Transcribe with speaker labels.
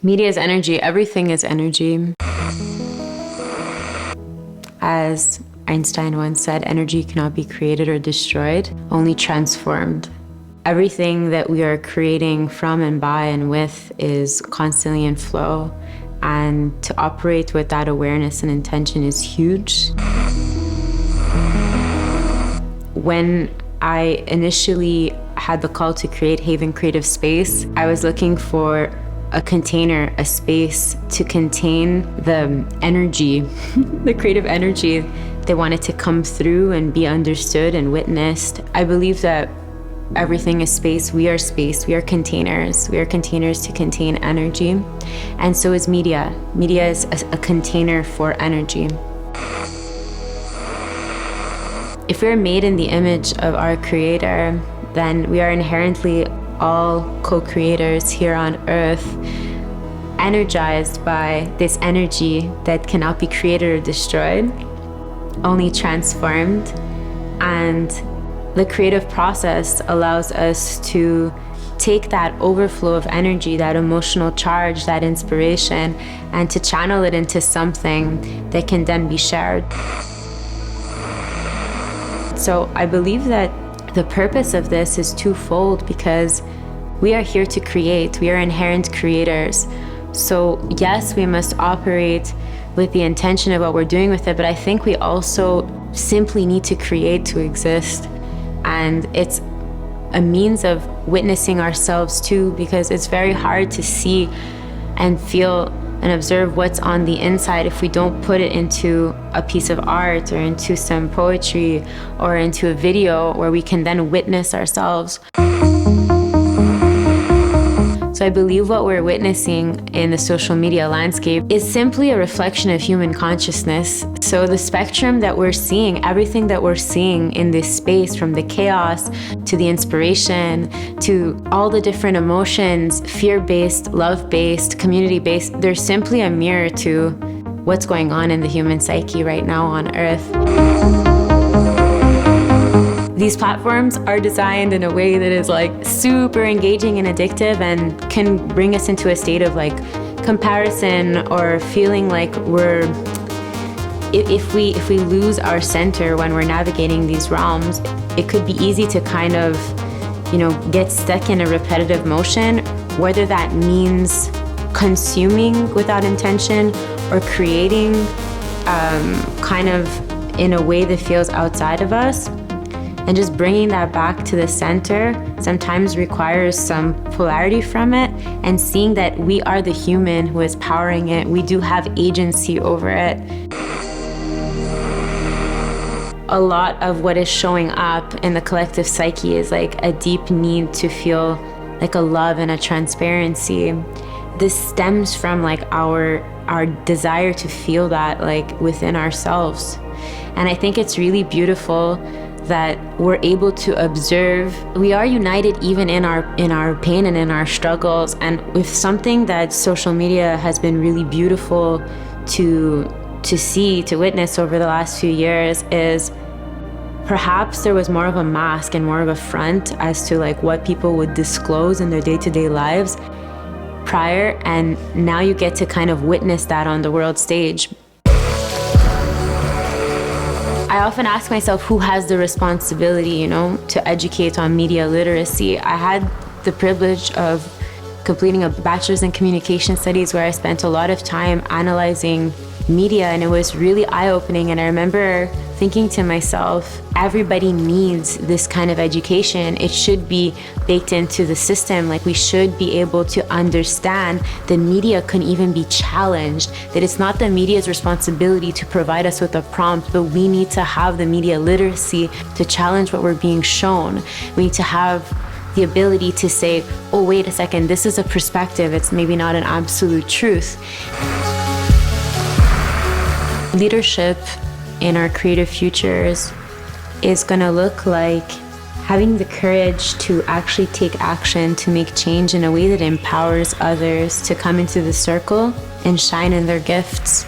Speaker 1: Media is energy. Everything is energy. As Einstein once said, energy cannot be created or destroyed, only transformed. Everything that we are creating from and by and with is constantly in flow. And to operate with that awareness and intention is huge. When I initially had the call to create Haven Creative Space, I was looking for a container, a space to contain the energy, the creative energy they wanted to come through and be understood and witnessed. I believe that everything is space. We are space. We are containers. We are containers to contain energy. And so is media. Media is a container for energy. If we're made in the image of our Creator, then we are inherently all co-creators here on earth, energized by this energy that cannot be created or destroyed, only transformed. And the creative process allows us to take that overflow of energy, that emotional charge, that inspiration, and to channel it into something that can then be shared. So I believe that the purpose of this is twofold, because we are here to create. We are inherent creators. So yes, we must operate with the intention of what we're doing with it, but I think we also simply need to create to exist. And it's a means of witnessing ourselves too, because it's very hard to see and feel and observe what's on the inside if we don't put it into a piece of art or into some poetry or into a video where we can then witness ourselves. So I believe what we're witnessing in the social media landscape is simply a reflection of human consciousness. So the spectrum that we're seeing, everything that we're seeing in this space, from the chaos to the inspiration to all the different emotions, fear-based, love-based, community-based, they're simply a mirror to what's going on in the human psyche right now on Earth. These platforms are designed in a way that is like super engaging and addictive and can bring us into a state of like comparison or feeling like if we lose our center when we're navigating these realms, it could be easy to kind of, get stuck in a repetitive motion, whether that means consuming without intention or creating kind of in a way that feels outside of us. And just bringing that back to the center sometimes requires some polarity from it, and seeing that we are the human who is powering it. We do have agency over it. A lot of what is showing up in the collective psyche is like a deep need to feel like a love and a transparency. This stems from like our desire to feel that like within ourselves. And I think it's really beautiful that we're able to observe. We are united even in our pain and in our struggles. And with something that social media has been really beautiful to see, to witness over the last few years, is perhaps there was more of a mask and more of a front as to like what people would disclose in their day-to-day lives prior, and now you get to kind of witness that on the world stage. I often ask myself, who has the responsibility, to educate on media literacy? I had the privilege of completing a bachelor's in communication studies where I spent a lot of time analyzing media, and it was really eye-opening. And I remember thinking to myself, everybody needs this kind of education. It should be baked into the system. Like, we should be able to understand the media can even be challenged, that it's not the media's responsibility to provide us with a prompt, but we need to have the media literacy to challenge what we're being shown. We need to have the ability to say, oh, wait a second, this is a perspective. It's maybe not an absolute truth. Leadership in our creative futures is going to look like having the courage to actually take action, to make change in a way that empowers others to come into the circle and shine in their gifts.